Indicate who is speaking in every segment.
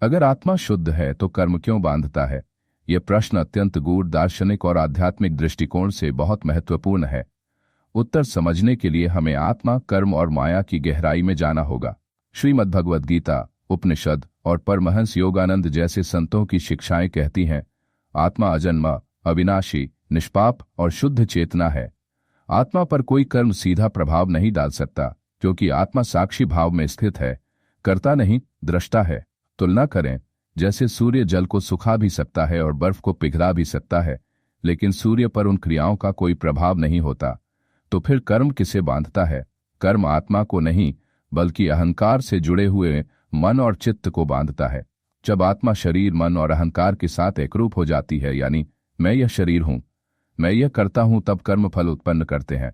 Speaker 1: अगर आत्मा शुद्ध है तो कर्म क्यों बांधता है? यह प्रश्न अत्यंत गूढ़ दार्शनिक और आध्यात्मिक दृष्टिकोण से बहुत महत्वपूर्ण है। उत्तर समझने के लिए हमें आत्मा, कर्म और माया की गहराई में जाना होगा। श्रीमद् भगवद गीता, उपनिषद और परमहंस योगानंद जैसे संतों की शिक्षाएं कहती हैं, आत्मा अजन्मा, अविनाशी, निष्पाप और शुद्ध चेतना है। आत्मा पर कोई कर्म सीधा प्रभाव नहीं डाल सकता, क्योंकि आत्मा साक्षी भाव में स्थित है, कर्ता नहीं, दृष्टा है। तुलना करें, जैसे सूर्य जल को सुखा भी सकता है और बर्फ को पिघला भी सकता है, लेकिन सूर्य पर उन क्रियाओं का कोई प्रभाव नहीं होता। तो फिर कर्म किसे बांधता है? कर्म आत्मा को नहीं, बल्कि अहंकार से जुड़े हुए मन और चित्त को बांधता है। जब आत्मा शरीर, मन और अहंकार के साथ एकरूप हो जाती है, यानी मैं यह शरीर हूं, मैं यह करता हूं, तब कर्म फल उत्पन्न करते हैं।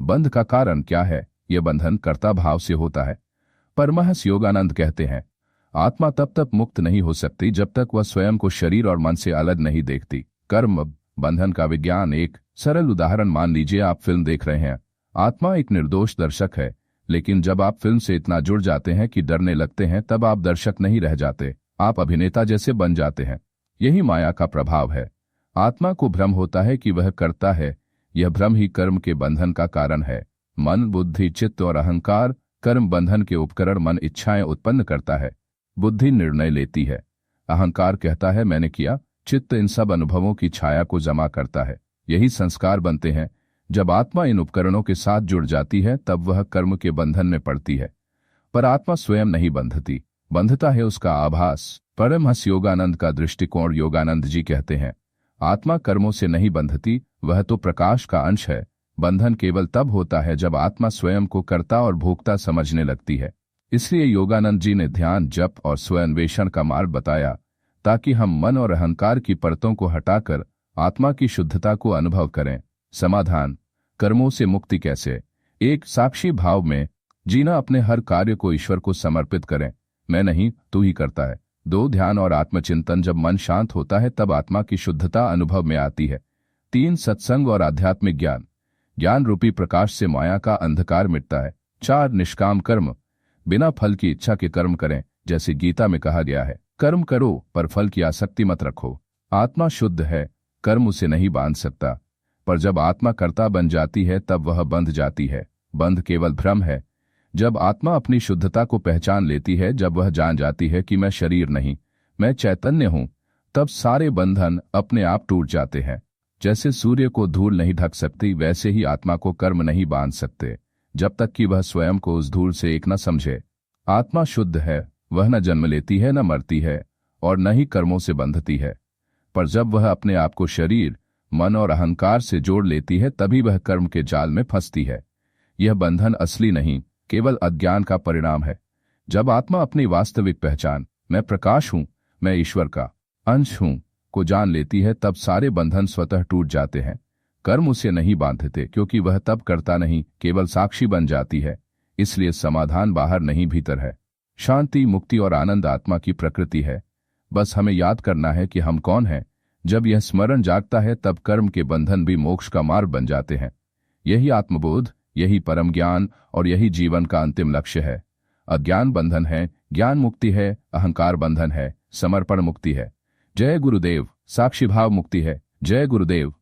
Speaker 1: बंध का कारण क्या है? यह बंधन कर्ता भाव से होता है। परमहंस योगानंद कहते हैं, आत्मा तब तक मुक्त नहीं हो सकती जब तक वह स्वयं को शरीर और मन से अलग नहीं देखती। कर्म बंधन का विज्ञान। एक सरल उदाहरण मान लीजिए, आप फिल्म देख रहे हैं। आत्मा एक निर्दोष दर्शक है, लेकिन जब आप फिल्म से इतना जुड़ जाते हैं कि डरने लगते हैं, तब आप दर्शक नहीं रह जाते, आप अभिनेता जैसे बन जाते हैं। यही माया का प्रभाव है। आत्मा को भ्रम होता है कि वह करता है, यह भ्रम ही कर्म के बंधन का कारण है। मन, बुद्धि, चित्त और अहंकार कर्म बंधन के उपकरण। मन इच्छाएं उत्पन्न करता है, बुद्धि निर्णय लेती है, अहंकार कहता है मैंने किया, चित्त इन सब अनुभवों की छाया को जमा करता है। यही संस्कार बनते हैं। जब आत्मा इन उपकरणों के साथ जुड़ जाती है, तब वह कर्म के बंधन में पड़ती है, पर आत्मा स्वयं नहीं बंधती, बंधता है उसका आभास। परमहंस योगानंद का दृष्टिकोण। योगानंद जी कहते हैं, आत्मा कर्मों से नहीं बंधती, वह तो प्रकाश का अंश है। बंधन केवल तब होता है जब आत्मा स्वयं को कर्ता और भोक्ता समझने लगती है। इसलिए योगानंद जी ने ध्यान, जप और स्वयंवेषण का मार्ग बताया, ताकि हम मन और अहंकार की परतों को हटाकर आत्मा की शुद्धता को अनुभव करें। समाधान, कर्मों से मुक्ति कैसे? एक, साक्षी भाव में जीना, अपने हर कार्य को ईश्वर को समर्पित करें, मैं नहीं, तू ही करता है। 2, ध्यान और आत्मचिंतन, जब मन शांत होता है तब आत्मा की शुद्धता अनुभव में आती है। 3, सत्संग और आध्यात्मिक ज्ञान, ज्ञान रूपी प्रकाश से माया का अंधकार मिटता है। 4, निष्काम कर्म, बिना फल की इच्छा के कर्म करें, जैसे गीता में कहा गया है, कर्म करो पर फल की आसक्ति मत रखो। आत्मा शुद्ध है, कर्म उसे नहीं बांध सकता, पर जब आत्मा कर्ता बन जाती है तब वह बंध जाती है। बंध केवल भ्रम है। जब आत्मा अपनी शुद्धता को पहचान लेती है, जब वह जान जाती है कि मैं शरीर नहीं, मैं चैतन्य हूं, तब सारे बंधन अपने आप टूट जाते हैं। जैसे सूर्य को धूल नहीं ढक सकती, वैसे ही आत्मा को कर्म नहीं बांध सकते, जब तक कि वह स्वयं को उस धूल से एक न समझे। आत्मा शुद्ध है, वह न जन्म लेती है, न मरती है, और न ही कर्मों से बंधती है। पर जब वह अपने आप को शरीर, मन और अहंकार से जोड़ लेती है, तभी वह कर्म के जाल में फंसती है। यह बंधन असली नहीं, केवल अज्ञान का परिणाम है। जब आत्मा अपनी वास्तविक पहचान, मैं प्रकाश हूं, मैं ईश्वर का अंश हूं, को जान लेती है, तब सारे बंधन स्वतः टूट जाते हैं। कर्म उसे नहीं बांधते, क्योंकि वह तब करता नहीं, केवल साक्षी बन जाती है। इसलिए समाधान बाहर नहीं, भीतर है। शांति, मुक्ति और आनंद आत्मा की प्रकृति है। बस हमें याद करना है कि हम कौन हैं। जब यह स्मरण जागता है, तब कर्म के बंधन भी मोक्ष का मार्ग बन जाते हैं। यही आत्मबोध, यही परम ज्ञान और यही जीवन का अंतिम लक्ष्य है। अज्ञान बंधन है, ज्ञान मुक्ति है, अहंकार बंधन है, समर्पण मुक्ति है। जय गुरुदेव। साक्षी भाव मुक्ति है। जय गुरुदेव।